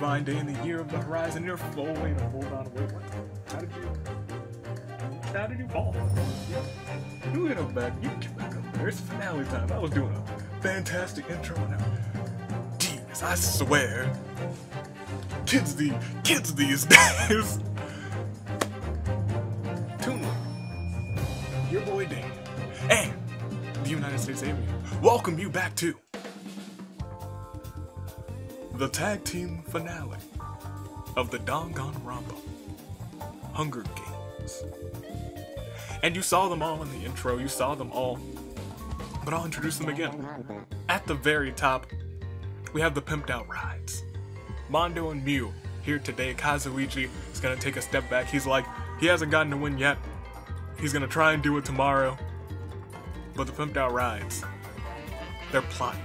fine day in the year of the horizon. You're full. Wait, hold on. Wait, what? How did you fall? You get up back. You get back up there. It's finale time. I was doing a fantastic intro now. Jeez, I swear. Kids these days. Tune in. Your boy Dan. And the United States Avian. Welcome you back to the tag team finale of the Danganronpa Hunger Games. And you saw them all in the intro, you saw them all, but I'll introduce them again. At the very top, we have the pimped out rides. Mondo and Mew here today. Kazuichi is gonna take a step back. He's like, he hasn't gotten a win yet. He's gonna try and do it tomorrow. But the pimped out rides, they're plotting.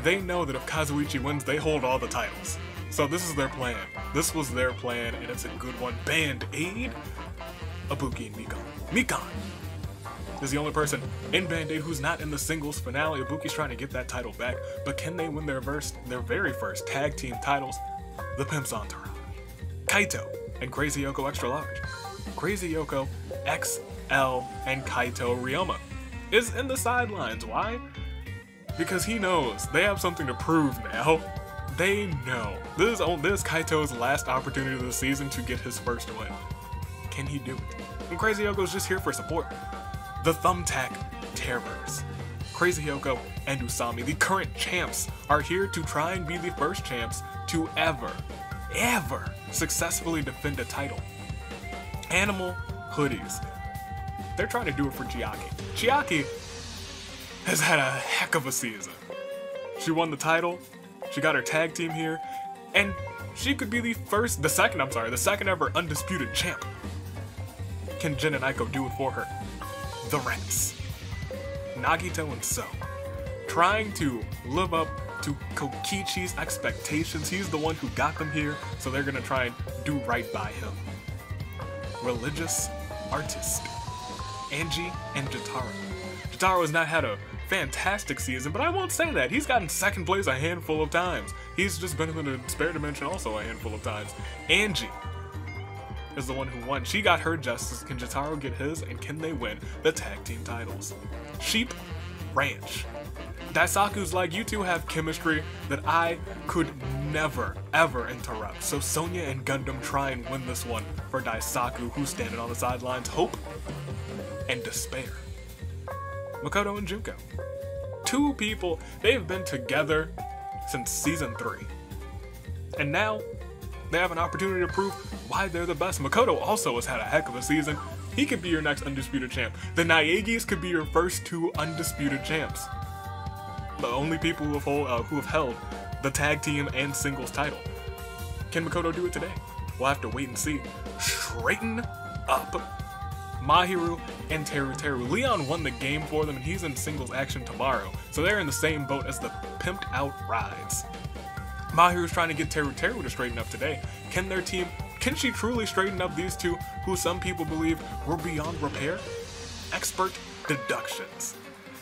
They know that if Kazuichi wins, they hold all the titles. So this is their plan. This was their plan, and it's a good one. Band-Aid, Ibuki, and Mikan. Mikan is the only person in Band-Aid who's not in the singles finale. Ibuki's trying to get that title back, but can they win their very first tag team titles? The Pimp's Entourage. Kaito and Crazy Yoko Extra Large. Crazy Yoko, XL, and Kaito Ryoma is in the sidelines. Why? Because he knows they have something to prove now. They know. This is Kaito's last opportunity of the season to get his first win. Can he do it? And Crazy Yoko's just here for support. The Thumbtack Terrors. Crazy Yoko and Usami, the current champs, are here to try and be the first champs to ever successfully defend a title. Animal Hoodies. They're trying to do it for Chiaki. Chiaki has had a heck of a season. She won the title, she got her tag team here, and she could be the second ever undisputed champ. Can Jin and Aiko do it for her? The Rats. Nagito and So, trying to live up to Kokichi's expectations. He's the one who got them here, so they're gonna try and do right by him. Religious Artist. Angie and Jotaro. Jotaro has not had a fantastic season, but I won't say that. He's gotten second place a handful of times. He's just been in the spare dimension also a handful of times. Angie is the one who won. She got her justice. Can Jotaro get his? And can they win the tag team titles? Sheep Ranch. Daisaku's like, you two have chemistry that I could never, ever interrupt. So Sonya and Gundam try and win this one for Daisaku, who's standing on the sidelines. Hope and despair. Makoto and Junko. Two people, they've been together since season 3. And now, they have an opportunity to prove why they're the best. Makoto also has had a heck of a season. He could be your next undisputed champ. The Naegis could be your first 2 undisputed champs. The only people who have held the tag team and singles title. Can Makoto do it today? We'll have to wait and see. Straighten up. Mahiru and Teru. Leon won the game for them, and he's in singles action tomorrow, so they're in the same boat as the pimped out rides. Mahiru's trying to get Teru to straighten up today. Can she truly straighten up these two who some people believe were beyond repair? Expert Deductions.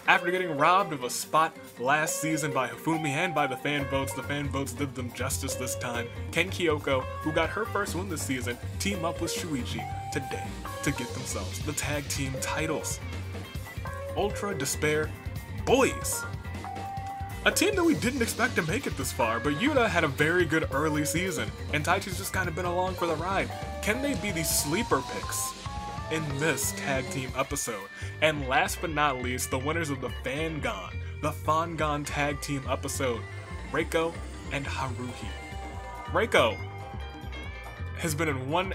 After getting robbed of a spot last season by Hifumi and by the fan votes did them justice this time. Can Kyoko, who got her first win this season, team up with Shuichi today to get themselves the tag team titles? Ultra Despair Bois. A team that we didn't expect to make it this far, but Yuta had a very good early season, and Taichi's just kind of been along for the ride. Can they be the sleeper picks in this tag team episode? And last but not least, the winners of the Fangon tag team episode, Reiko and Haruhi. Reiko has been in one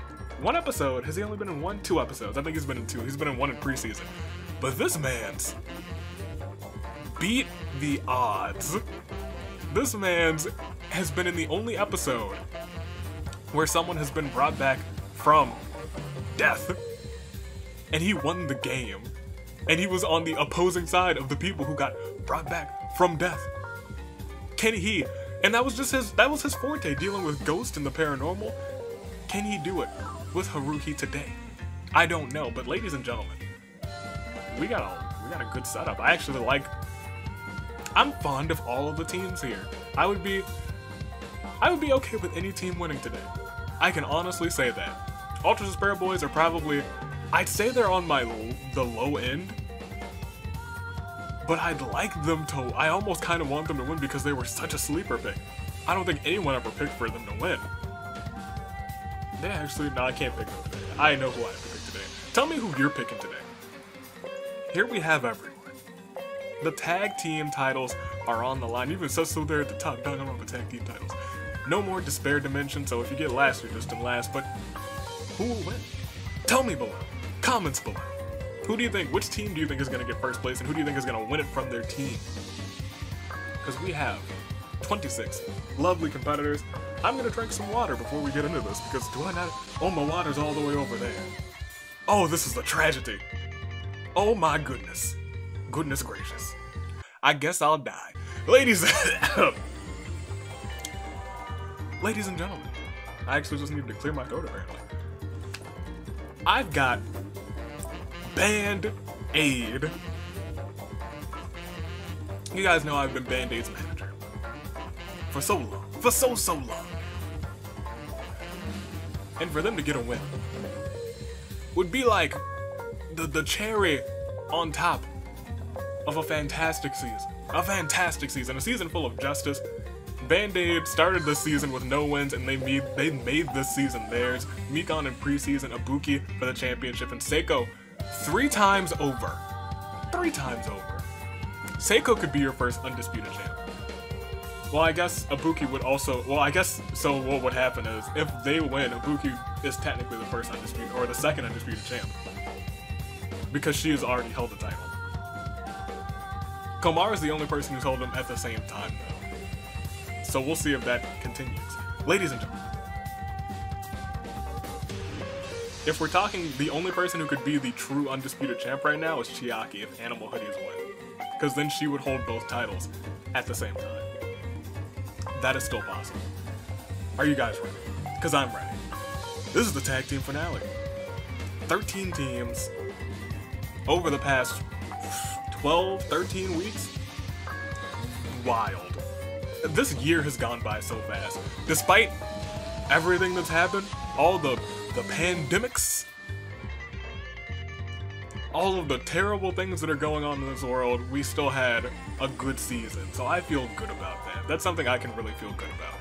episode. Has he only been in 1? 2 episodes? I think he's been in 2. He's been in 1 in preseason. But this man's beat the odds. This man's has been in the only episode where someone has been brought back from death, and he won the game. And he was on the opposing side of the people who got brought back from death. Can he? And that was his forte, dealing with ghosts and the paranormal. Can he do it with Haruhi today? I don't know, but ladies and gentlemen, we got a good setup. I'm fond of all of the teams here. I I would be okay with any team winning today. I can honestly say that. Ultra Despair Boys are probably, I'd say they're on the low end, but I'd like them to, I almost kind of want them to win because they were such a sleeper pick. I don't think anyone ever picked for them to win. They actually, no, I can't pick them today. I know who I have to pick today. Tell me who you're picking today. Here we have everyone. The tag team titles are on the line. Even so they're at the top. Danganronpa tag team titles. No more Despair Dimension, so if you get last, you're just in last, but who will win? Tell me below. Comments below. Who do you think, which team do you think is going to get first place, and who do you think is going to win it from their team? Because we have 26 lovely competitors. I'm going to drink some water before we get into this, because do I not? Oh, my water's all the way over there. Oh, this is a tragedy. Oh my goodness. Goodness gracious. I guess I'll die. Ladies Ladies and gentlemen, I actually just needed to clear my throat apparently. I've got Band-Aid. You guys know I've been Band-Aid's manager for so long, for so long. And for them to get a win would be like the cherry on top of a fantastic season. A fantastic season, a season full of justice. Band-Aid started this season with no wins, and they made this season theirs. Mikon in preseason, Ibuki for the championship, and Seiko 3 times over. 3 times over. Seiko could be your first undisputed champ. Well, I guess Ibuki would also, well, I guess, so what would happen is, if they win, Ibuki is technically the first undisputed, or the second undisputed champ. Because she has already held the title. Komar is the only person who's held them at the same time, though. So we'll see if that continues. Ladies and gentlemen, if we're talking, the only person who could be the true undisputed champ right now is Chiaki if Animal Hoodies win. Because then she would hold both titles at the same time. That is still possible. Are you guys ready? Because I'm ready. This is the tag team finale. 13 teams over the past 12, 13 weeks. Wild. This year has gone by so fast. Despite everything that's happened, all the pandemics, all of the terrible things that are going on in this world, we still had a good season. So I feel good about that. That's something I can really feel good about.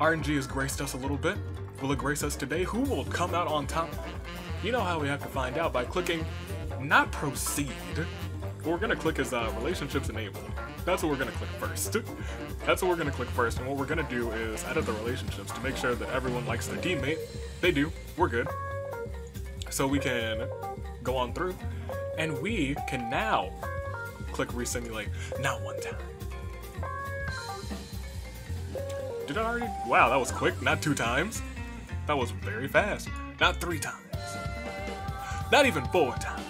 RNG has graced us a little bit. Will it grace us today? Who will come out on top? You know how we have to find out by clicking not proceed. What we're gonna click is relationships enabled. That's what we're gonna click first. That's what we're gonna click first, and what we're gonna do is edit the relationships to make sure that everyone likes their teammate. They do. We're good. So we can go on through, and we can now click resimulate. Not one time. Did I already? Wow, that was quick. Not 2 times. That was very fast. Not 3 times. Not even 4 times.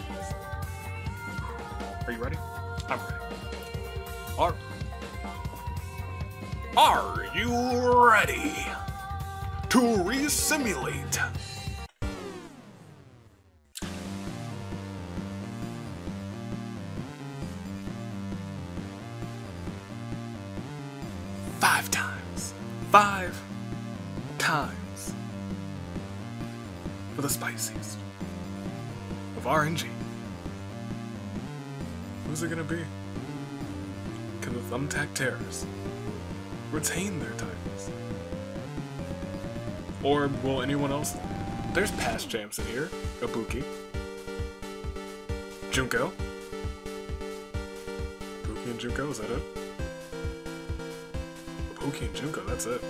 Are you ready? I'm ready. Are you ready to resimulate? Five times. 5 times. For the spiciest of RNG. Who's it gonna be? Can the Thumbtack Terrors retain their titles? Or will anyone else? There's past champs in here. Ibuki. Junko. Ibuki and Junko, is that it? Ibuki and Junko, that's it.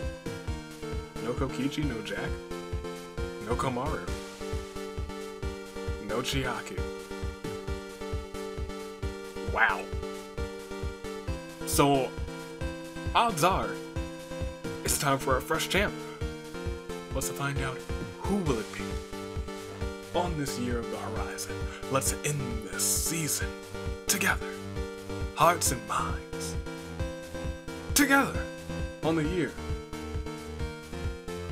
No Kokichi, no Jack. No Komaru. No Chiaki. Wow. So, odds are, it's time for a fresh champ. Let's find out who will it be. On this year of the horizon, let's end this season together. Hearts and minds. Together. On the year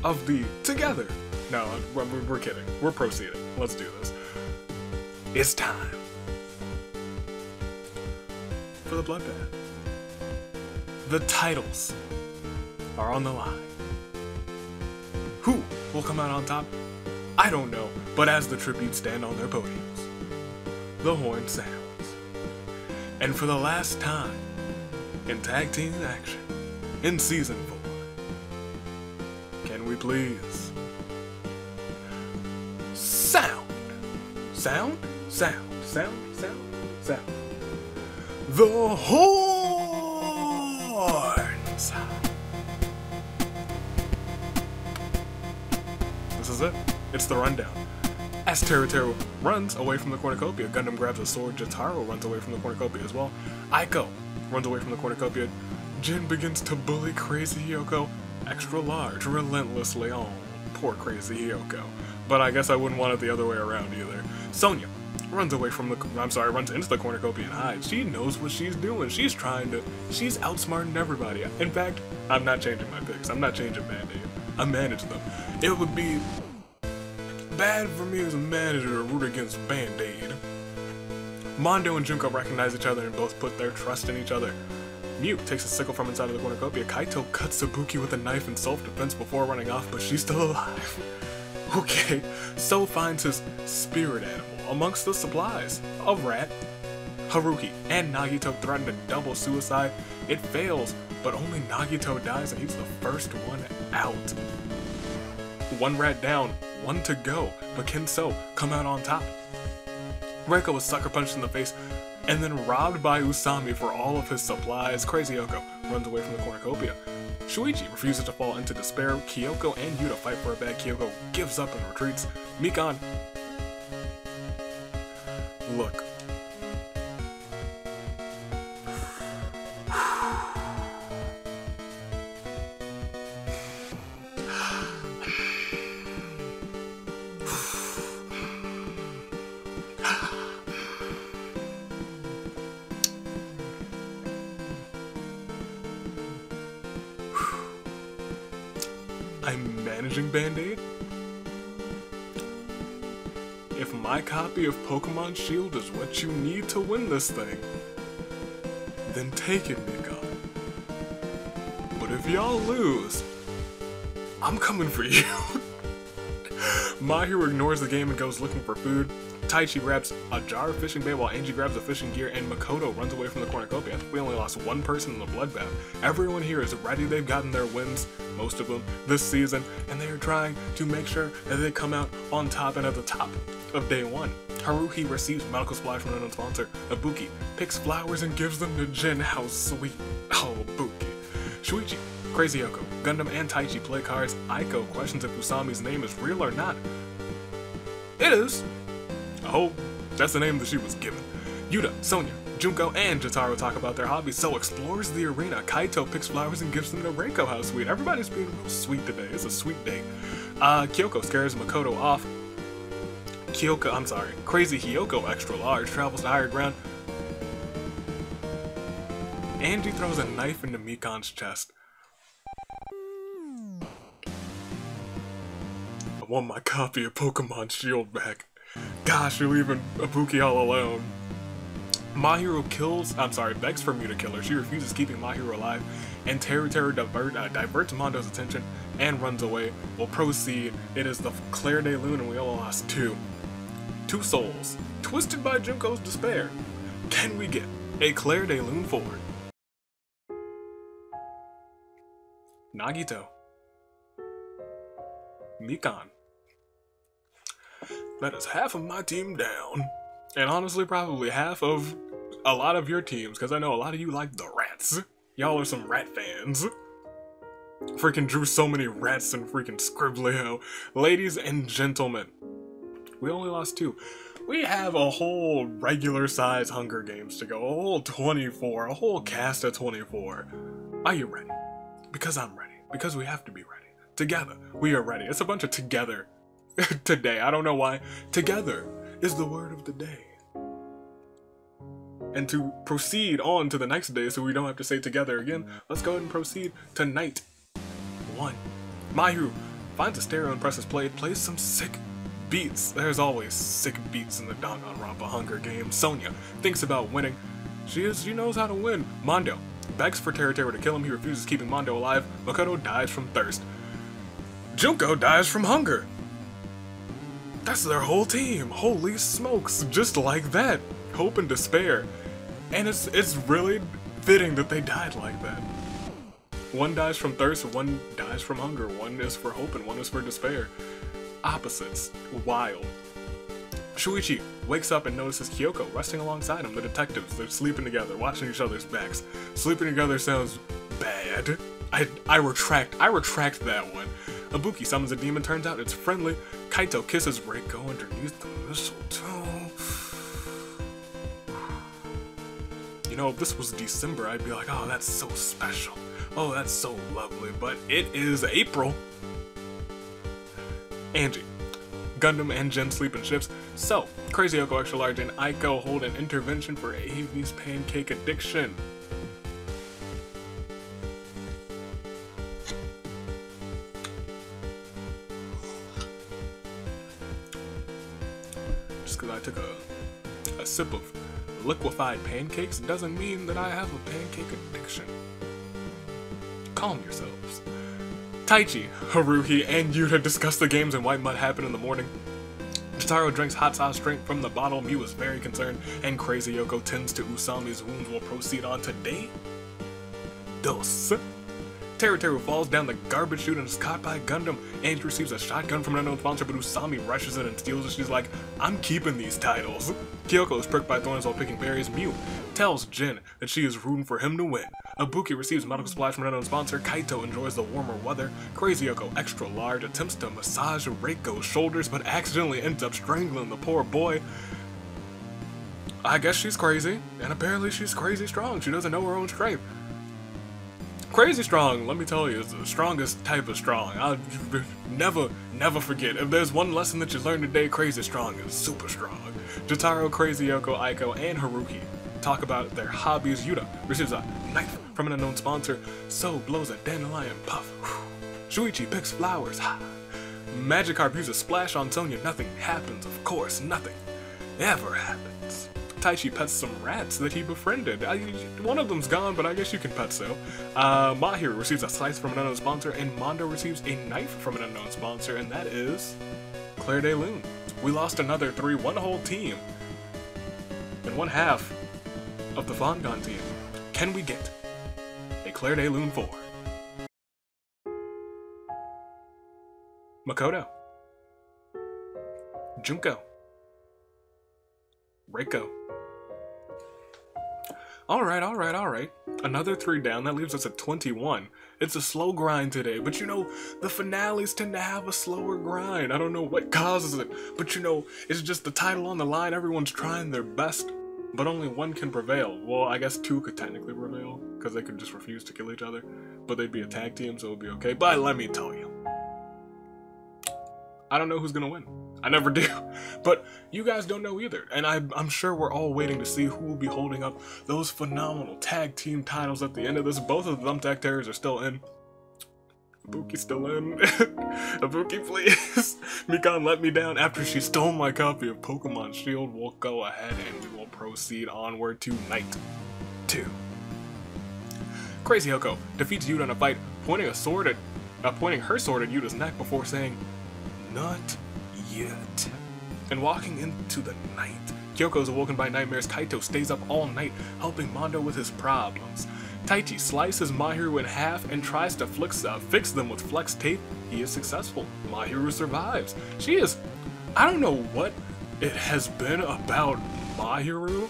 of the together. No, we're kidding. We're proceeding. Let's do this. It's time for the bloodbath. The titles are on the line. Who will come out on top? I don't know, but as the tributes stand on their podiums, the horn sounds. And for the last time in tag team action in season 4, can we please sound, sound, sound, sound, sound, sound, the horns. This is it. It's the rundown. As Teru runs away from the cornucopia, Gundam grabs a sword, Jotaro runs away from the cornucopia as well. Aiko runs away from the cornucopia. Jin begins to bully Crazy Hyoko extra large, relentlessly. Oh, poor Crazy Hyoko. But I guess I wouldn't want it the other way around either. Sonya runs away from the, runs into the cornucopia and hides. She knows what she's doing. She's outsmarting everybody. In fact, I'm not changing my picks. I'm not changing Band-Aid. I manage them. It would be bad for me as a manager to root against Band-Aid. Mondo and Junko recognize each other and both put their trust in each other. Mute takes a sickle from inside of the cornucopia. Kaito cuts Sabuki with a knife in self-defense before running off, but she's still alive. Okay, So finds his spirit animal amongst the supplies. A rat. Haruhi and Nagito threaten to double suicide. It fails, but only Nagito dies and he's the first one out. One rat down, one to go, but can So come out on top? Reiko was sucker punched in the face and then robbed by Usami for all of his supplies. Crazy Yoko runs away from the cornucopia. Shuichi refuses to fall into despair. Kyoko and Yuta fight for a bag. Kyoko gives up and retreats. Mikan. Look. I'm managing Band-Aid? If my copy of Pokemon Shield is what you need to win this thing, then take it, Mikan. But if y'all lose, I'm coming for you. Mahiru ignores the game and goes looking for food. Taichi grabs a jar of fishing bait while Angie grabs the fishing gear, and Makoto runs away from the cornucopia. We only lost one person in the bloodbath. Everyone here is ready. They've gotten their wins, most of them, this season, and they are trying to make sure that they come out on top and at the top of day one. Haruhi receives medical supplies from an unknown sponsor. Ibuki picks flowers and gives them to Jin. How sweet. Oh, Ibuki. Shuichi, Crazy Yoko, Gundam, and Taichi play cards. Aiko questions if Usami's name is real or not. It is. Oh, that's the name that she was given. Yuta, Sonya, Junko, and Jotaro talk about their hobbies. So explores the arena. Kaito picks flowers and gives them to Reiko. How sweet. Everybody's being real sweet today. It's a sweet day. Kyoko scares Makoto off. Crazy Hyoko, extra large, travels to higher ground. Angie throws a knife into Mikan's chest. I want my copy of Pokemon Shield back. Gosh, you're leaving Ibuki all alone. Mahiru begs for Mew to kill her. She refuses, keeping Mahiru alive, and Teru diverts Mondo's attention and runs away. We'll proceed. It is the Claire de Lune and we all lost two. Two souls, twisted by Junko's despair. Can we get a Claire de Lune forward? Nagito. Mikan. That is half of my team down. And honestly, probably half of a lot of your teams, because I know a lot of you like the rats. Y'all are some rat fans. Freaking drew so many rats and freaking Scriblio. Ladies and gentlemen, we only lost two. We have a whole regular size Hunger Games to go. A whole 24, a whole cast of 24. Are you ready? Because I'm ready. Because we have to be ready. Together, we are ready. It's a bunch of together today. I don't know why. Together is the word of the day. And to proceed on to the next day so we don't have to say together again, let's go ahead and proceed to night one. Mahiru finds a stereo and presses play, plays some sick beats. There's always sick beats in the Danganronpa Hunger Games. Sonya thinks about winning. She knows how to win. Mondo begs for Teru to kill him. He refuses, keeping Mondo alive. Makoto dies from thirst. Junko dies from hunger. That's their whole team. Holy smokes, just like that. Hope and despair. And it's really fitting that they died like that. One dies from thirst, one dies from hunger. One is for hope and one is for despair. Opposites. Wild. Shuichi wakes up and notices Kyoko resting alongside him. The detectives, they're sleeping together, watching each other's backs. Sleeping together sounds bad. I retract that one. Ibuki summons a demon, turns out it's friendly. Kaito kisses Reiko underneath the mistletoe. You know, if this was December, I'd be like, oh, that's so special. Oh, that's so lovely. But it is April. Angie. Gundam and Jin sleep in ships. So, Crazy Yoko, Extra Large, and Aiko hold an intervention for Avi's pancake addiction. Just because I took a sip of liquefied pancakes doesn't mean that I have a pancake addiction. Calm yourselves. Taichi, Haruhi, and Yuta discuss the games and why mud happened in the morning. Jotaro drinks hot sauce drink from the bottle. Miu is very concerned, and Crazy Yoko tends to Usami's wounds. Will proceed on today. Dos. Teru falls down the garbage chute and is caught by Gundam. Angie receives a shotgun from an unknown sponsor, but Usami rushes in and steals it. She's like, I'm keeping these titles. Kyoko is pricked by thorns while picking berries. Miu tells Jin that she is rooting for him to win. Ibuki receives medical supplies from an unknown sponsor. Kaito enjoys the warmer weather. Crazy Yoko, extra large, attempts to massage Reiko's shoulders, but accidentally ends up strangling the poor boy. I guess she's crazy, and apparently she's crazy strong. She doesn't know her own strength. Crazy strong, let me tell you, is the strongest type of strong. I'll never forget. If there's one lesson that you learned today, crazy strong is super strong. Jotaro, Crazy Yoko, Aiko, and Haruhi talk about their hobbies. Yuta receives a knife from an unknown sponsor. So blows a dandelion puff. Shuichi picks flowers. Magikarp uses splash on Sonya. Nothing happens, of course. Nothing ever happens. Taichi pets some rats that he befriended. One of them's gone, but I guess you can pet so. Mahiro receives a slice from an unknown sponsor, and Mondo receives a knife from an unknown sponsor, and that is Claire de Lune. We lost another 3, one whole team, and one half of the Fongon team. Can we get a Claire de Lune 4? Makoto. Junko. Reiko. Alright. Another 3 down, that leaves us at 21. It's a slow grind today, but you know, the finales tend to have a slower grind. I don't know what causes it, but you know, it's just the title on the line, everyone's trying their best, but only one can prevail. Well, I guess 2 could technically prevail, because they could just refuse to kill each other, but they'd be a tag team, so it would be okay. But let me tell you, I don't know who's gonna win. I never do. But you guys don't know either. And I'm sure we're all waiting to see who will be holding up those phenomenal tag team titles at the end of this. Both of the Thumbtack Terrors are still in. Ibuki's still in. Ibuki, please. Mikan let me down after she stole my copy of Pokemon Shield. We'll go ahead and we will proceed onward to Night 2. Crazy Yoko defeats Yuta in a fight, pointing her sword at Yuta's neck before saying, "Not yet." And walking into the night, Kyoko is awoken by nightmares. Kaito stays up all night, helping Mondo with his problems. Taichi slices Mahiro in half and tries to fix them with flex tape. He is successful. Mahiro survives. She is... I don't know what it has been about Mahiro,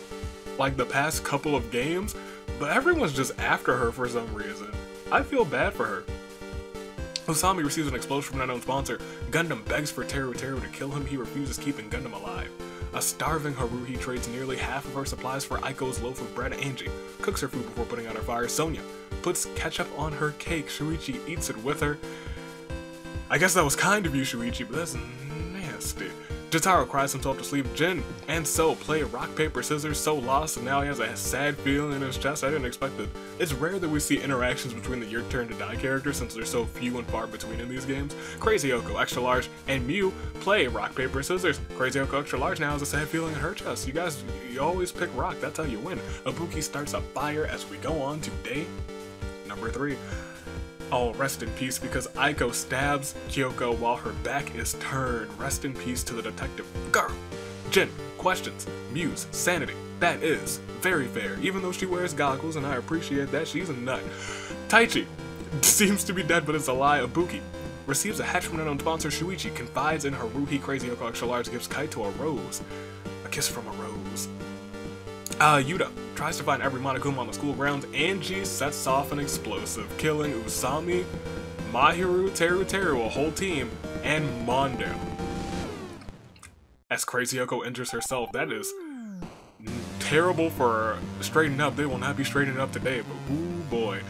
like the past couple of games, but everyone's just after her for some reason. I feel bad for her. Usami receives an explosion from an unknown sponsor. Gundam begs for Teru to kill him. He refuses, keeping Gundam alive. A starving Haruhi trades nearly half of her supplies for Aiko's loaf of bread. Angie cooks her food before putting out her fire. Sonya puts ketchup on her cake. Shuichi eats it with her. I guess that was kind of you, Shuichi, but that's nasty. Jotaro cries himself to sleep. Jin and So play rock, paper, scissors. So lost, and now he has a sad feeling in his chest. I didn't expect it. It's rare that we see interactions between the Your Turn to Die characters since they're so few and far between in these games. Crazy Yoko, Extra Large, and Miu play rock, paper, scissors. Crazy Yoko, Extra Large now has a sad feeling in her chest. You guys, you always pick rock. That's how you win. Ibuki starts a fire as we go on to day number 3. Oh, rest in peace, because Aiko stabs Kyoko while her back is turned. Rest in peace to the detective girl. Jin, questions, Muse, sanity. That is very fair, even though she wears goggles, and I appreciate that. She's a nut. Taichi seems to be dead, but it's a lie. Ibuki receives a hatch from an unknown sponsor. Shuichi confides in Haruhi. Crazy Yoko Extra Large gives Kaito a rose. A kiss from a rose. Yuta tries to find every Monokuma on the school grounds. Angie sets off an explosive, killing Usami, Mahiru, Teru, a whole team, and Mondo. As Crazy Yoko injures herself, that is terrible for Straighten Up. They will not be straightened up today, but ooh boy.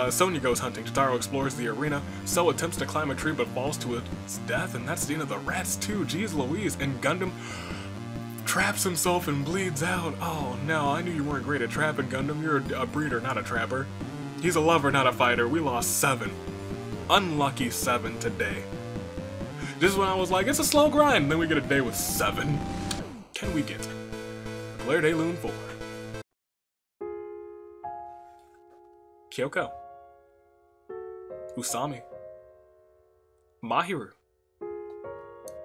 Sonya goes hunting. Jotaro explores the arena. So attempts to climb a tree but falls to its death, and that's the end of the rats too. Jeez Louise. And Gundam traps himself and bleeds out. Oh no, I knew you weren't great at trapping, Gundam. You're a breeder, not a trapper. He's a lover, not a fighter. We lost 7. Unlucky 7 today. This is when I was like, it's a slow grind, and then we get a day with 7. Can we get Blair Day Loon 4? Kyoko, Usami, Mahiru,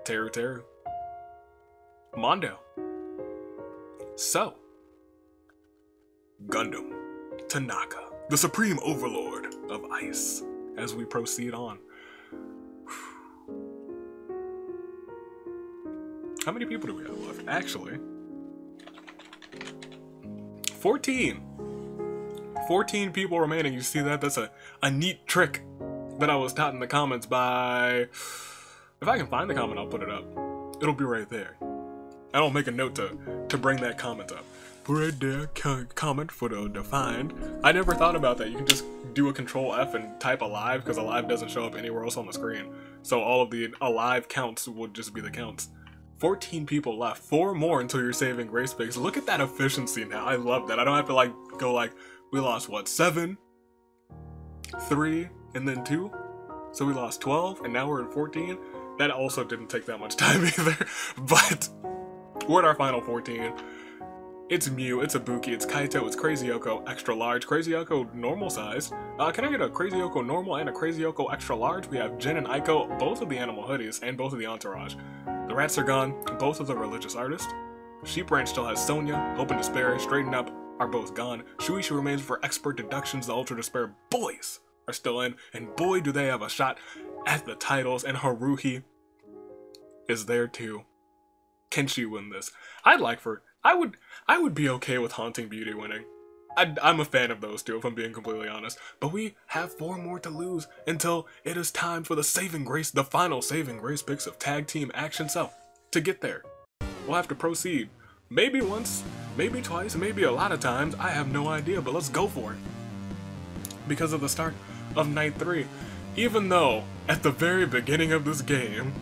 Teru, Mondo, So, Gundam, Tanaka, the supreme overlord of ice, as we proceed on. How many people do we have left? Actually, 14. 14 people remaining. You see that? That's a neat trick that I was taught in the comments by... If I can find the comment, I'll put it up. It'll be right there. I don't make a note to bring that comment up. Put right there, comment for the defined. I never thought about that. You can just do a Control F and type alive, because alive doesn't show up anywhere else on the screen. So all of the alive counts would just be the counts. 14 people left. 4 more until you're saving grace picks. Look at that efficiency now. I love that. I don't have to go like, we lost what, 7? 3, and then 2? So we lost 12, and now we're at 14. That also didn't take that much time either. But we're at our final 14. It's Mew, it's Ibuki, it's Kaito, it's Crazy Yoko Extra Large, Crazy Yoko normal size. Can I get a Crazy Yoko normal and a Crazy Yoko Extra Large? We have Jin and Aiko, both of the animal hoodies, and both of the entourage. The rats are gone, both of the religious artists. Sheep Ranch still has Sonya, Hope and Despair, Straighten Up are both gone. Shuichi remains for expert deductions. The Ultra Despair boys are still in, and boy do they have a shot at the titles, and Haruhi is there too. Can she win this? I'd like for... I would be okay with Haunting Beauty winning. I'm a fan of those two, if I'm being completely honest. But we have 4 more to lose until it is time for the saving grace, the final saving grace picks of tag team action. So, to get there, we'll have to proceed. Maybe once, maybe twice, maybe a lot of times. I have no idea, but let's go for it. Because of the start of night 3. Even though, at the very beginning of this game,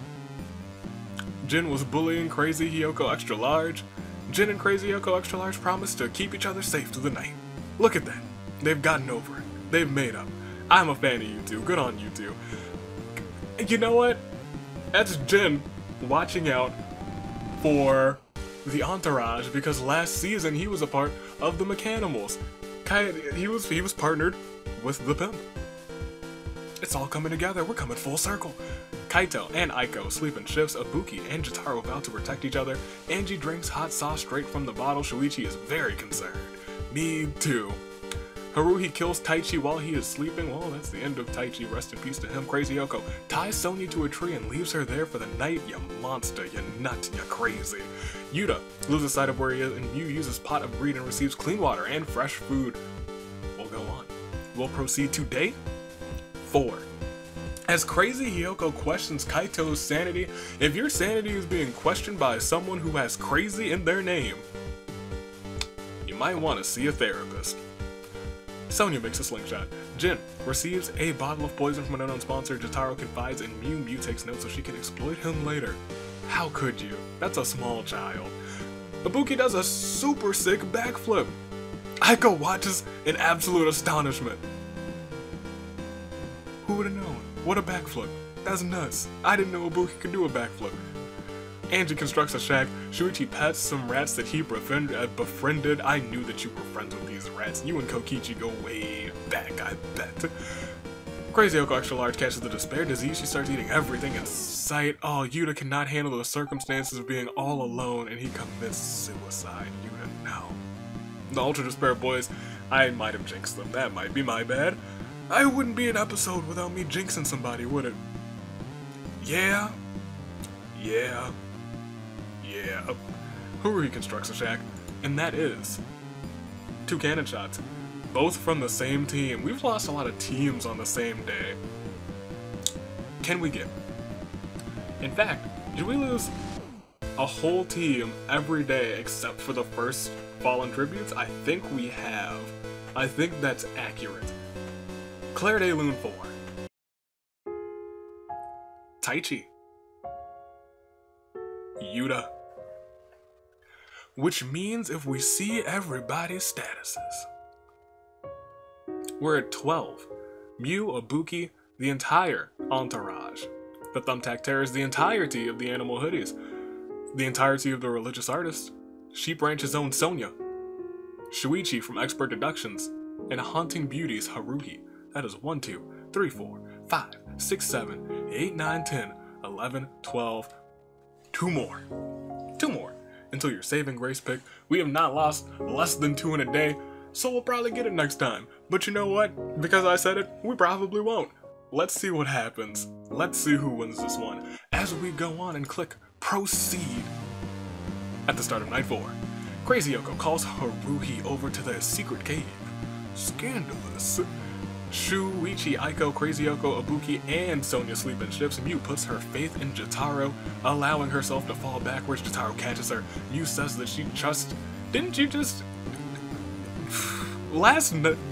Jin was bullying Crazy Yoko Extra Large, Jin and Crazy Yoko Extra Large promised to keep each other safe through the night. Look at that. They've gotten over it. They've made up. I'm a fan of you two. Good on you two. You know what? That's Jin watching out for the entourage, because last season he was a part of the Mechanimals. He was partnered with the Pimp. It's all coming together. We're coming full circle. Kaito and Aiko sleep in shifts. Ibuki and Jotaro vow to protect each other. Angie drinks hot sauce straight from the bottle. Shuichi is very concerned. Me too. Haruhi kills Taichi while he is sleeping. Well, that's the end of Taichi. Rest in peace to him. Crazy Yoko ties Sonya to a tree and leaves her there for the night. You monster, you nut, you crazy. Yuta loses sight of where he is, and Mew uses Pot of Greed and receives clean water and fresh food. We'll go on. We'll proceed to day 4. As Crazy Hyoko questions Kaito's sanity, if your sanity is being questioned by someone who has crazy in their name, you might want to see a therapist. Sonya makes a slingshot. Jin receives a bottle of poison from an unknown sponsor. Jotaro confides in Mew. Mew takes notes so she can exploit him later. How could you? That's a small child. Ibuki does a super sick backflip. Aiko watches in absolute astonishment. Who would have known? What a backflip. That's nuts. I didn't know Ibuki could do a backflip. Angie constructs a shack. Shuichi pets some rats that he befriended. I knew that you were friends with these rats. You and Kokichi go way back, I bet. Crazy Yoko Extra Large catches the despair disease. She starts eating everything in sight. Oh, Yuta cannot handle the circumstances of being all alone, and he commits suicide. Yuta, no. The Ultra Despair boys, I might have jinxed them. That might be my bad. I wouldn't be an episode without me jinxing somebody, would it? Yeah. Haruhi constructs a shack, and that is 2 cannon shots. Both from the same team. We've lost a lot of teams on the same day. Can we get? In fact, did we lose a whole team every day except for the first Fallen Tributes? I think we have. I think that's accurate. Claire de Lune 4. Taichi. Yuta. Which means if we see everybody's statuses. We're at 12. Mew, Ibuki, the entire Entourage. The Thumbtack Terrors, the entirety of the Animal Hoodies. The entirety of the Religious Artist. Sheep Ranch's own Sonya. Shuichi from Expert Deductions. And Haunting Beauty's Haruhi. That is 1, 2, 3, 4, 5, 6, 7, 8, 9, 10, 11, 12. 2 more. 2 more. Until your saving grace pick. We have not lost less than 2 in a day, so we'll probably get it next time. But you know what? Because I said it, we probably won't. Let's see what happens. Let's see who wins this one. As we go on and click proceed. At the start of night 4, Crazy Yoko calls Haruhi over to the secret cave. Scandalous. Shuichi, Aiko, Crazy Yoko, Ibuki, and Sonya sleep in shifts. Mew puts her faith in Jotaro, allowing herself to fall backwards. Jotaro catches her. Mew says that she just... Didn't you just...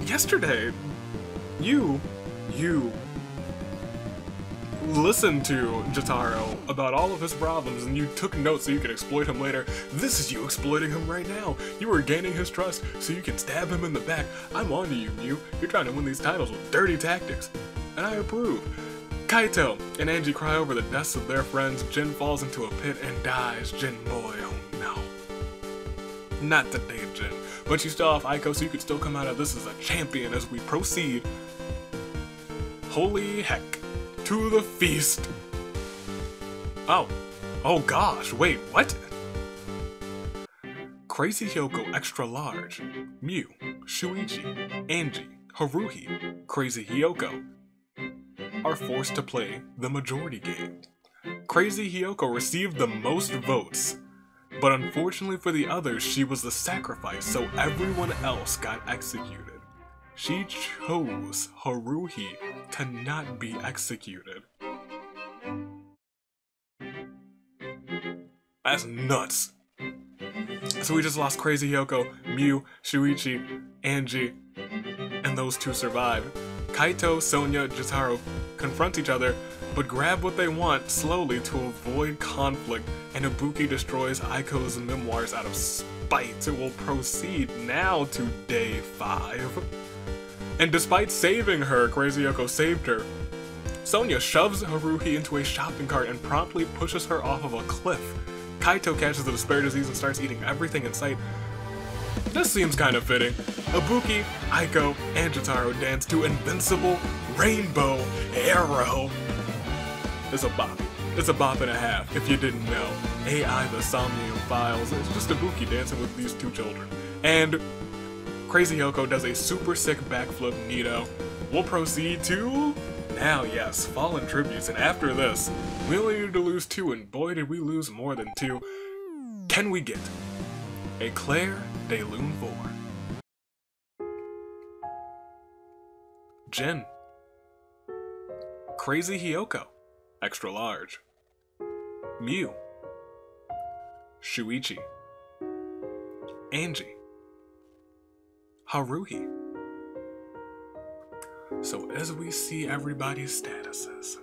Yesterday, you listened to Jotaro about all of his problems and you took notes so you could exploit him later. This is you exploiting him right now. You are gaining his trust so you can stab him in the back. I'm on to you, Mew. You're trying to win these titles with dirty tactics. And I approve. Kaito and Angie cry over the deaths of their friends. Jin falls into a pit and dies. Jin boy, oh no. Not today, Jin. But you still have Aiko so you could still come out of this as a champion as we proceed. Holy heck. To the feast. Oh gosh, wait, what? Crazy Hyoko Extra Large, Mew, Shuichi, Angie, Haruhi, Crazy Hyoko are forced to play the majority game. Crazy Hyoko received the most votes, but unfortunately for the others, she was the sacrifice, so everyone else got executed. She chose Haruhi to not be executed. That's nuts. So we just lost Crazy Hyoko, Mew, Shuichi, Angie, and those 2 survived. Kaito, Sonya, Jotaro confront each other, but grab what they want slowly to avoid conflict, and Ibuki destroys Aiko's memoirs out of spite. It will proceed now to day 5. And despite saving her, Crazy Yoko saved her. Sonya shoves Haruhi into a shopping cart and promptly pushes her off of a cliff. Kaito catches the despair disease and starts eating everything in sight. This seems kind of fitting. Ibuki, Aiko, and Jotaro dance to Invincible Rainbow Arrow. It's a bop. It's a bop and a half, if you didn't know. AI the Somnium Files. It's just Ibuki dancing with these 2 children. And Crazy Hyoko does a super sick backflip Nito. We'll proceed to... Now yes, Fallen Tributes, and after this, we only need to lose 2, and boy did we lose more than 2. Can we get a Claire de Lune 4? Jin. Crazy Hyoko, Extra Large. Mew. Shuichi. Angie. Haruhi. So as we see everybody's statuses,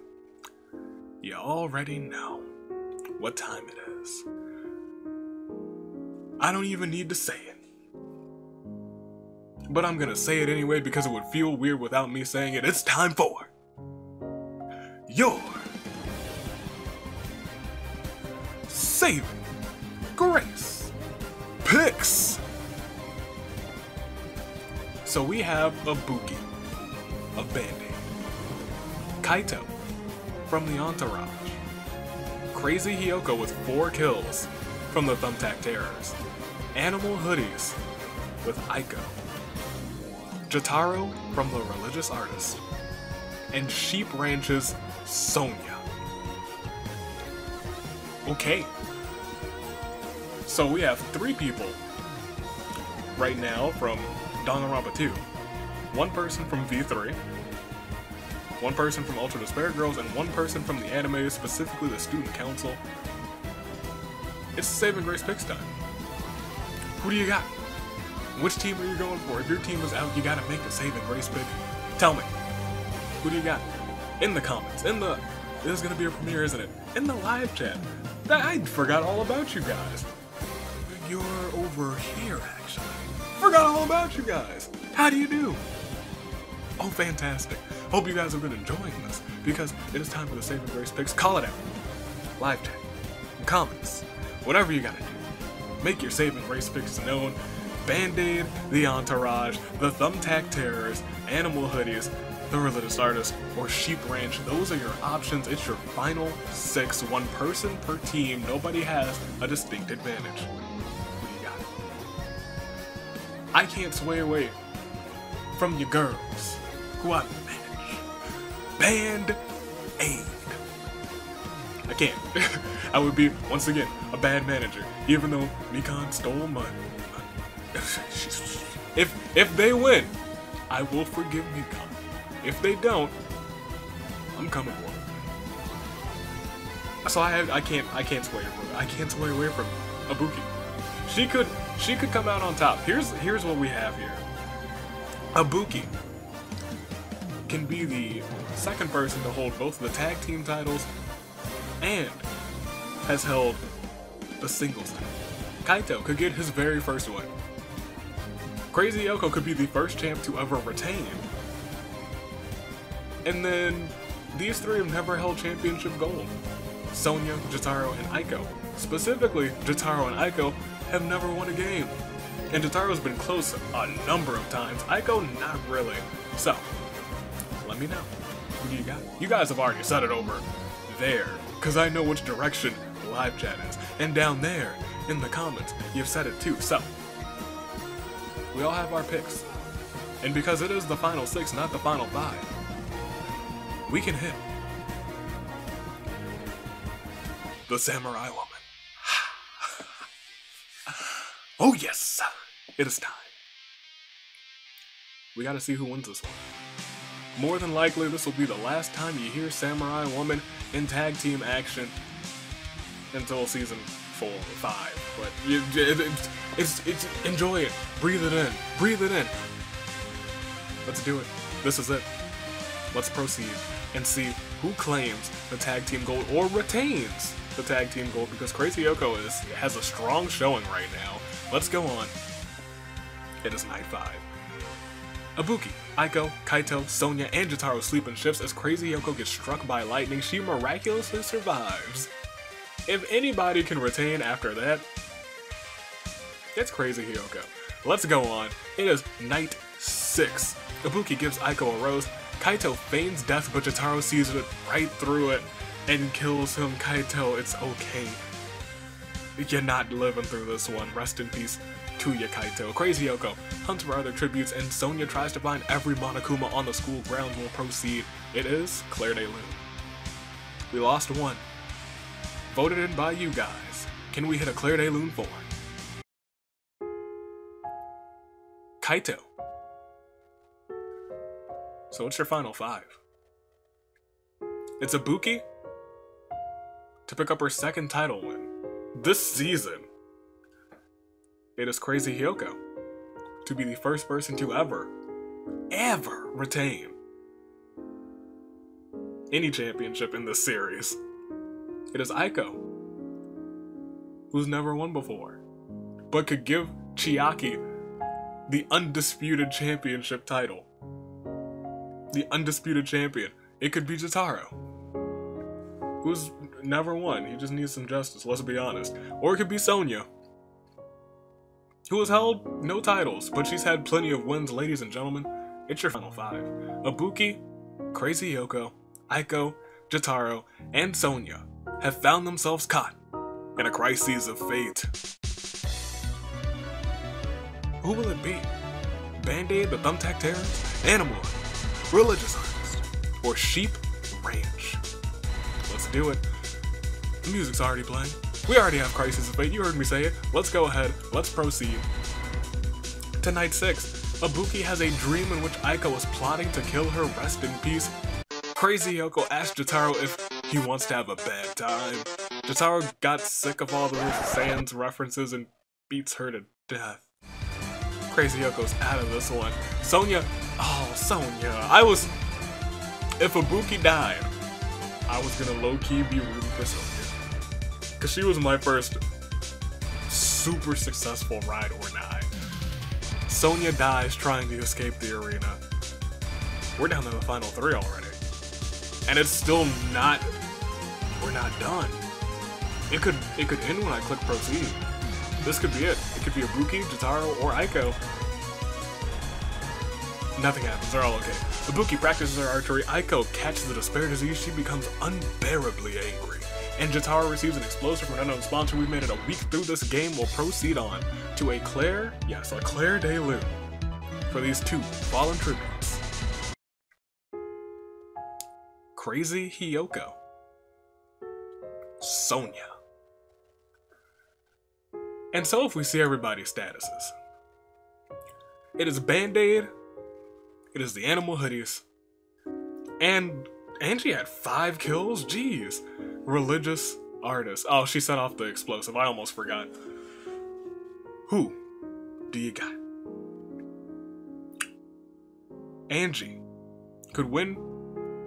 you already know what time it is. I don't even need to say it. But I'm gonna say it anyway because it would feel weird without me saying it. It's time for your saving grace picks. So we have Ibuki, a Band-Aid. Kaito from the Entourage. Crazy Hyoko with 4 kills from the Thumbtack Terrors. Animal Hoodies with Reiko. Jotaro from the Religious Artist. And Sheep Ranch's Sonya. Okay. So we have 3 people right now from Danganronpa 2. 1 person from V3. 1 person from Ultra Despair Girls, and 1 person from the anime, specifically the Student Council. It's Saving Grace picks time. Who do you got? Which team are you going for? If your team is out, you gotta make a Saving Grace pick. Tell me. Who do you got? In the comments. This is gonna be a premiere, isn't it? In the live chat. I forgot all about you guys. You're over here, actually. Forgot all about you guys. How do you do? Oh, fantastic. Hope you guys have been enjoying this, because it is time for the Saving Grace picks. Call it out. Live chat. Comments. Whatever you gotta do. Make your Saving Grace picks known. Band-Aid, the Entourage, the Thumbtack Terrors, Animal Hoodies, the Religious Artist, or Sheep Ranch. Those are your options. It's your final 6. 1 person per team. Nobody has a distinct advantage. Who do you got? I can't sway away from your girls, who I manage. Band-Aid. I can't. I would be, once again, a bad manager, even though Mikan stole my... If they win, I will forgive Mikan. If they don't, I'm coming for them. So I can't sway her from it. I can't sway away from Ibuki. She could come out on top. Here's what we have here. Ibuki can be the 2nd person to hold both the tag team titles and has held the singles title. Kaito could get his very first win. Crazy Yoko could be the first champ to ever retain. And then these 3 have never held championship gold. Sonya, Jotaro, and Reiko. Specifically, Jotaro and Reiko have never won a game. And Jotaro's been close a number of times. Reiko, not really. So, let me know. Who do you got? You guys have already said it over there, because I know which direction the live chat is. And down there, in the comments, you've said it too. So, we all have our picks. And because it is the final 6, not the final 5, we can hit the Samurai Woman. Oh yes, it is time. We gotta see who wins this one. More than likely, this will be the last time you hear Samurai Woman in tag team action until season 4 or 5. But it's enjoy it. Breathe it in. Breathe it in. Let's do it. This is it. Let's proceed and see who claims the tag team gold or retains the tag team gold, because Crazy Yoko has a strong showing right now. Let's go on. It is night 5. Ibuki, Reiko, Kaito, Sonya, and Jotaro sleep in shifts as Crazy Yoko gets struck by lightning. She miraculously survives. If anybody can retain after that, it's Crazy Hyoko. Let's go on. It is night 6. Ibuki gives Reiko a rose. Kaito feigns death, but Jotaro sees it right through it and kills him. Kaito, it's okay. You're not living through this one. Rest in peace to you, Kaito. Crazy Yoko hunts for other tributes, and Sonya tries to find every Monokuma on the school grounds. Will proceed. It is Claire de Lune. We lost 1. Voted in by you guys. Can we hit a Claire de Lune 4? Kaito. So what's your final 5? It's Ibuki to pick up her 2nd title win this season. It is Crazy Hyoko to be the first person to ever retain any championship in this series. It is Reiko, who's never won before, but could give Chiaki the undisputed championship title. The undisputed champion. It could be Jotaro, who's never won. He just needs some justice, let's be honest. Or it could be Sonya, who has held no titles, but she's had plenty of wins. Ladies and gentlemen, it's your final 5. Ibuki, Crazy Yoko, Aiko, Jotaro, and Sonya have found themselves caught in a crisis of fate. Who will it be? Band-Aid, the Thumbtack Terrors, Animal, Religious Artist, or Sheep Ranch? Let's do it. The music's already playing. We already have Crisis of Fate, you heard me say it. Let's go ahead, let's proceed. To night 6, Ibuki has a dream in which Aiko is plotting to kill her. Rest in peace. Crazy Yoko asks Jotaro if he wants to have a bad time. Jotaro got sick of all the Sans references and beats her to death. Crazy Yoko's out of this one. Sonya, oh, Sonya. If Ibuki died, I was gonna low-key be rooting for Sonya. Because she was my first super successful ride or die. Sonya dies trying to escape the arena. We're down to the final 3 already. And it's still not, we're not done. It could end when I click proceed. This could be it. It could be Ibuki, Jotaro, or Aiko. Nothing happens, they're all okay. Ibuki practices her archery, Aiko catches the despair disease, she becomes unbearably angry. And Jotaro receives an explosive from an unknown sponsor. We've made it a week through this game. We'll proceed on to a Claire de Lune for these 2 fallen tributes. Crazy Hiyoko. Sonya. And so if we see everybody's statuses, it is Band-Aid, it is the Animal Hoodies, and Angie had 5 kills? Jeez. Religious Artist. Oh, she set off the explosive. I almost forgot. Who do you got? Angie could win.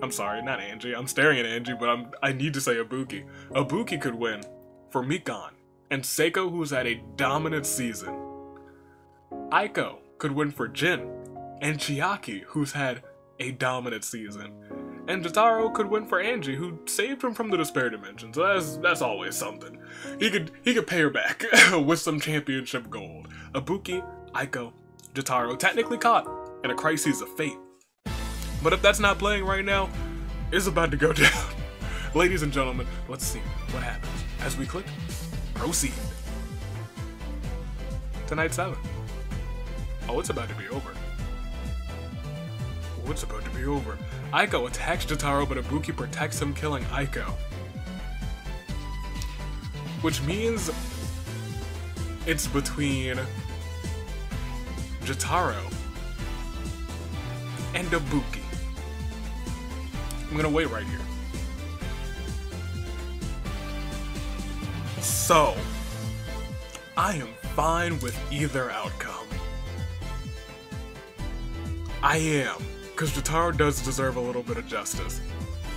I'm sorry, not Angie. I'm staring at Angie, but I need to say Ibuki. Ibuki could win for Mikan and Seiko, who's had a dominant season. Aiko could win for Jin and Chiaki, who's had a dominant season. And Jotaro could win for Angie, who saved him from the despair dimension. So that's always something. He could pay her back with some championship gold. Ibuki, Aiko, Jotaro technically caught in a crisis of fate. But if that's not playing right now, it's about to go down. Ladies and gentlemen, let's see what happens as we click proceed. To night 7. Oh, it's about to be over. Oh, it's about to be over. Aiko attacks Jotaro, but Ibuki protects him, killing Aiko. Which means it's between Jotaro and Ibuki. I'm gonna wait right here. So, I am fine with either outcome. I am, because Jotaro does deserve a little bit of justice.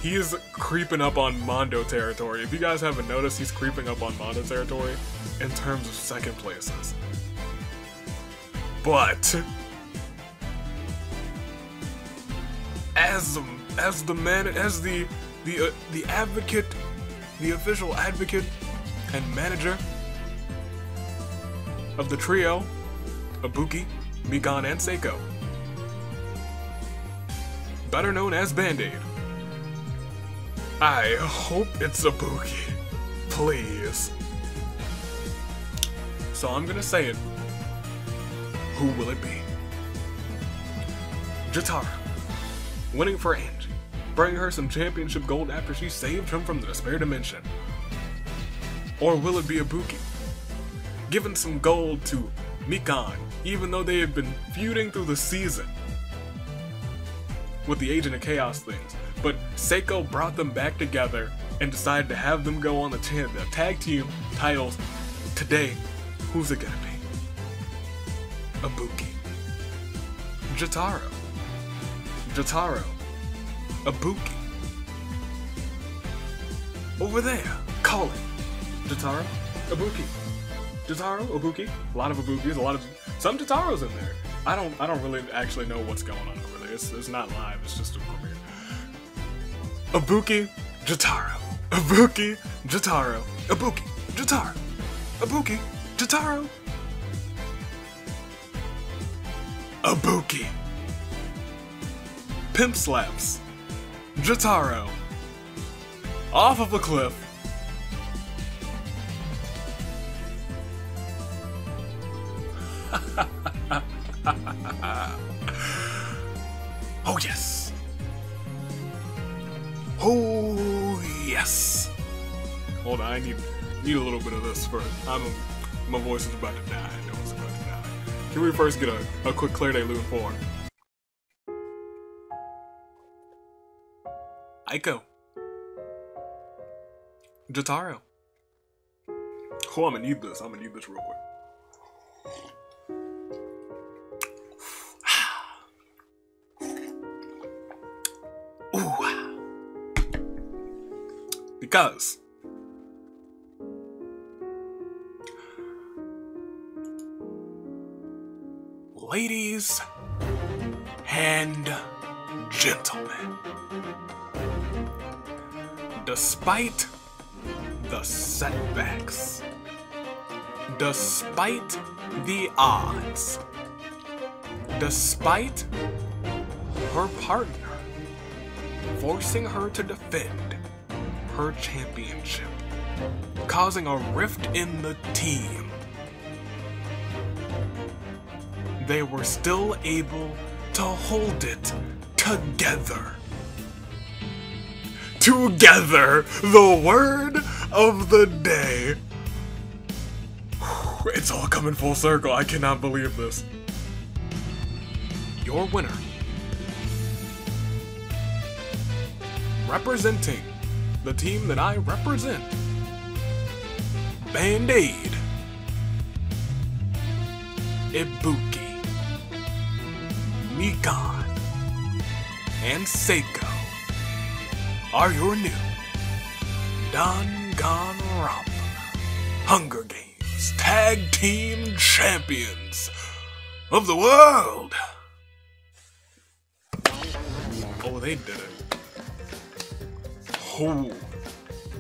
He is creeping up on Mondo territory. If you guys haven't noticed, he's creeping up on Mondo territory in terms of second places. But as the advocate, the official advocate and manager of the trio, Ibuki, Mikan, and Seiko, better known as Band-Aid, I hope it's Ibuki, please. So I'm gonna say it. Who will it be? Jotaro, winning for Angie, bringing her some championship gold after she saved him from the despair dimension. Or will it be Ibuki, giving some gold to Mikan, even though they had been feuding through the season with the Agent of Chaos things, but Seiko brought them back together and decided to have them go on the tag team titles today. Who's it gonna be? Ibuki. Jotaro. Ibuki. Over there, calling. Jotaro, Ibuki. Jotaro, Ibuki. A lot of Ibukis, some Jotaros in there. I don't really actually know what's going on over there. It's not live, it's just a premiere. Ibuki, Jotaro. Ibuki, Jotaro. Ibuki, Jotaro. Ibuki, Jotaro. Ibuki. Pimp slaps. Jotaro off of a cliff. Oh yes. Oh yes. Hold on, I need a little bit of this first. My voice is about to die. I know it's about to die. Can we first get a quick Claire de Lune form? Reiko. Jotaro. Oh, I'm gonna need this. I'm gonna need this real quick. Ooh. Because ladies and gentlemen, despite the setbacks, despite the odds, despite her partner forcing her to defend her championship, causing a rift in the team, they were still able to hold it together. Together, the word of the day. It's all coming full circle. I cannot believe this. Your winner, representing the team that I represent, Band-Aid, Ibuki, Mikan, and Seiko are your new Danganronpa Hunger Games Tag Team Champions of the world. Oh, they did it. Oh,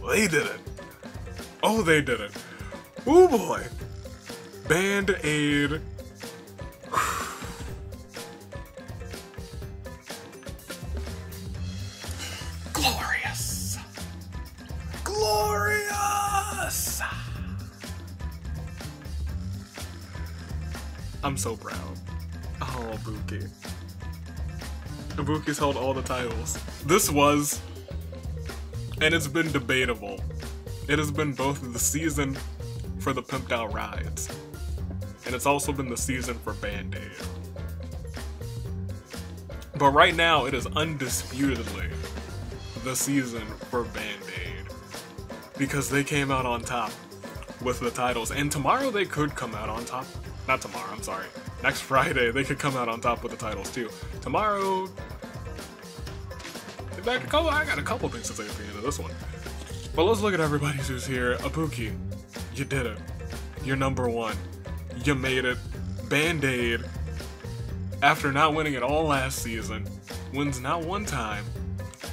they did it. Oh, they did it. Oh boy. Band-Aid. Glorious. Glorious. I'm so proud. Oh, Ibuki. Ibuki's held all the titles. This was, and it's been debatable, it has been both the season for the Pimped Out Rides, and it's also been the season for Band-Aid. But right now, it is undisputedly the season for Band-Aid, because they came out on top with the titles, and tomorrow they could come out on top. Not tomorrow, I'm sorry. Next Friday, they could come out on top with the titles too. Tomorrow, I got a couple things to say at the end of this one. But let's look at everybody who's here. Ibuki, you did it. You're number one. You made it. Band-Aid, after not winning it all last season, wins not one time,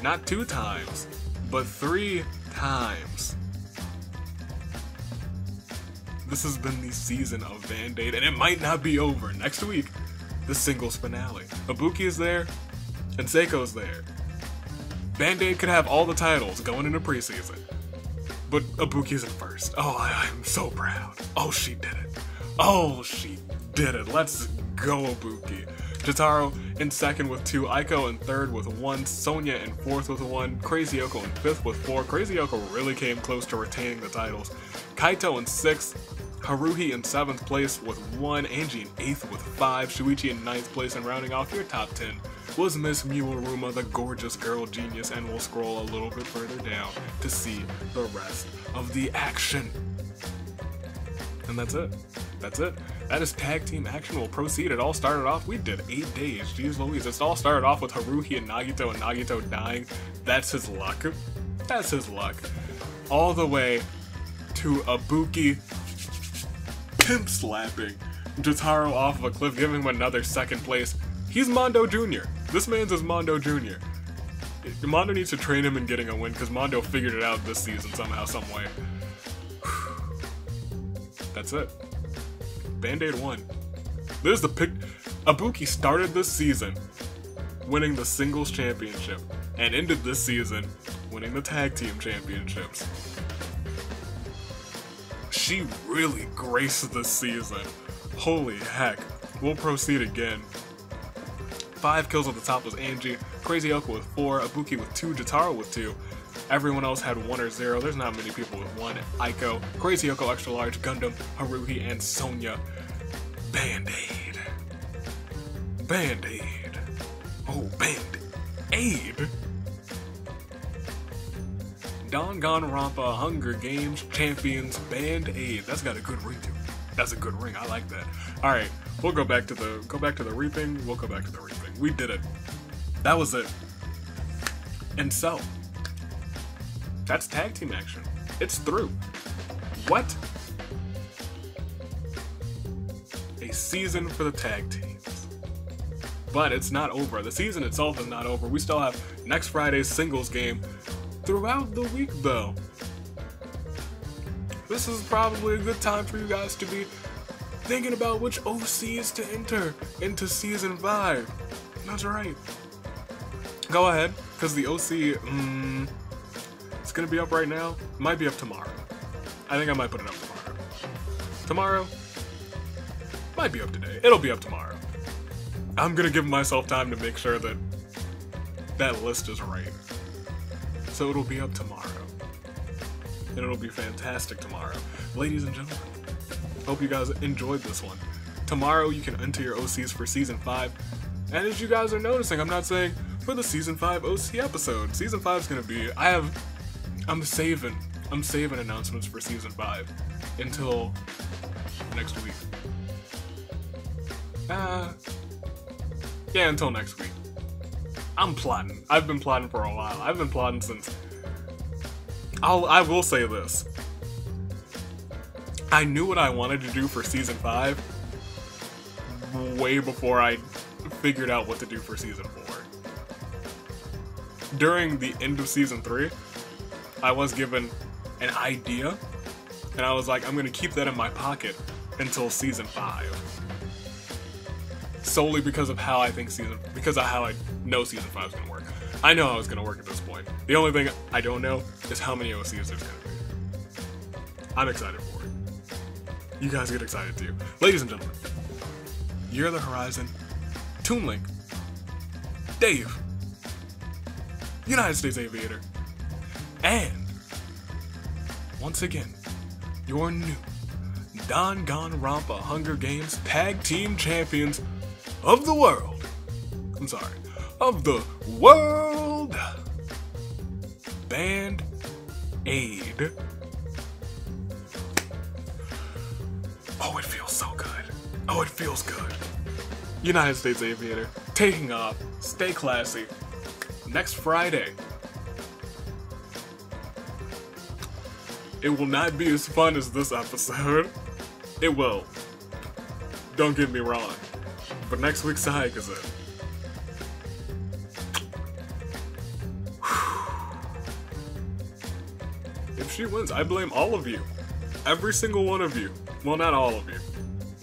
not two times, but 3 times. This has been the season of Band-Aid, and it might not be over. Next week, the singles finale. Ibuki is there, and Seiko's there. Band-Aid could have all the titles going into preseason, but Ibuki's in first. Oh, I'm so proud. Oh, she did it. Oh, she did it. Let's go, Ibuki. Jotaro in second with 2, Reiko in third with 1, Sonya in fourth with 1, Crazy Yoko in fifth with 4. Crazy Yoko really came close to retaining the titles. Kaito in 6th, Haruhi in 7th place with 1, Angie in 8th with 5, Shuichi in 9th place, and rounding off your top 10 was Miss Muaruma, the gorgeous girl genius, and we'll scroll a little bit further down to see the rest of the action. And that's it. That's it. That is tag team action. We'll proceed. It all started off, we did 8 days. Jeez Louise. It all started off with Haruhi and Nagito dying. That's his luck. That's his luck. All the way to Ibuki pimp slapping Jotaro off of a cliff, giving him another second place. He's Mondo Jr. This man's his Mondo Jr. Mondo needs to train him in getting a win, because Mondo figured it out this season somehow, some way. That's it. Band-Aid won. This is the pick. Ibuki started this season winning the singles championship, and ended this season winning the tag team championships. She really graced this season. Holy heck. We'll proceed again. 5 kills at the top was Angie, Crazy Yoko with 4, Ibuki with 2, Jotaro with 2. Everyone else had 1 or 0. There's not many people with 1. Aiko, Crazy Yoko Extra Large, Gundam, Haruhi, and Sonya. Band-Aid. Band-Aid. Oh, Band-Aid. Danganronpa Hunger Games Champions Band-Aid. That's got a good ring to it. That's a good ring. I like that. All right, we'll go back to the reaping. We'll go back to the reaping. We did it. That was it. And so, that's tag team action. It's through. What? A season for the tag teams. But it's not over. The season itself is not over. We still have next Friday's singles game throughout the week, though. This is probably a good time for you guys to be thinking about which OCs to enter into Season 5. That's right. Go ahead, because the OC, it's going to be up right now. Might be up tomorrow. I think I might put it up tomorrow. Tomorrow? Might be up today. It'll be up tomorrow. I'm going to give myself time to make sure that that list is right. So it'll be up tomorrow. And it'll be fantastic tomorrow. Ladies and gentlemen, hope you guys enjoyed this one. Tomorrow you can enter your OCs for Season 5. And as you guys are noticing, I'm not saying for the Season 5 OC episode. Season 5 is going to be, I'm saving announcements for Season 5 until next week. Yeah, until next week. I'm plotting. I've been plotting for a while. I've been plotting since... I will say this. I knew what I wanted to do for Season 5 way before I figured out what to do for Season 4. During the end of Season 3, I was given an idea, and I was like, I'm gonna keep that in my pocket until Season 5. Solely because of how I think how I know Season 5 is gonna work. I know how it's gonna work at this point. The only thing I don't know is how many OCs there's gonna be. I'm excited for it. You guys get excited too. Ladies and gentlemen, Year of the Horizon, Toon Link, Dave, United States Aviator, and once again, your new Danganronpa Hunger Games Tag Team Champions of the world. I'm sorry, of the world. Band-Aid. Oh, it feels so good. Oh, it feels good. United States Aviator, taking off. Stay classy. Next Friday. It will not be as fun as this episode. It will. Don't get me wrong. But next week's Sahik is in. If she wins, I blame all of you. Every single one of you. Well, not all of you.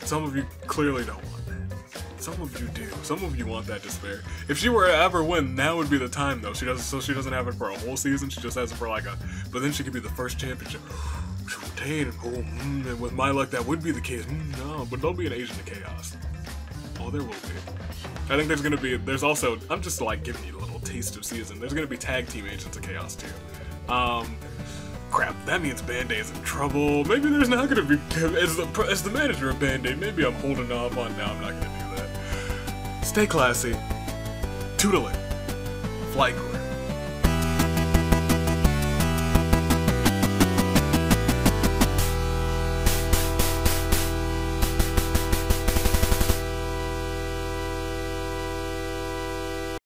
Some of you clearly don't want that. Some of you do. Some of you want that despair. If she were to ever win, now would be the time though. She doesn't have it for a whole season. She just has it for like a. But then she could be the first championship. And with my luck, that would be the case. No, but don't be an agent of chaos. Oh, there will be. I think there's gonna be. There's also. I'm just like giving you a little taste of season. There's gonna be tag team agents of chaos too. Crap, that means Band-Aid's in trouble. Maybe there's not gonna be, as the manager of Band-Aid, maybe I'm holding off on, now I'm not gonna do that. Stay classy, toodling, fly clear.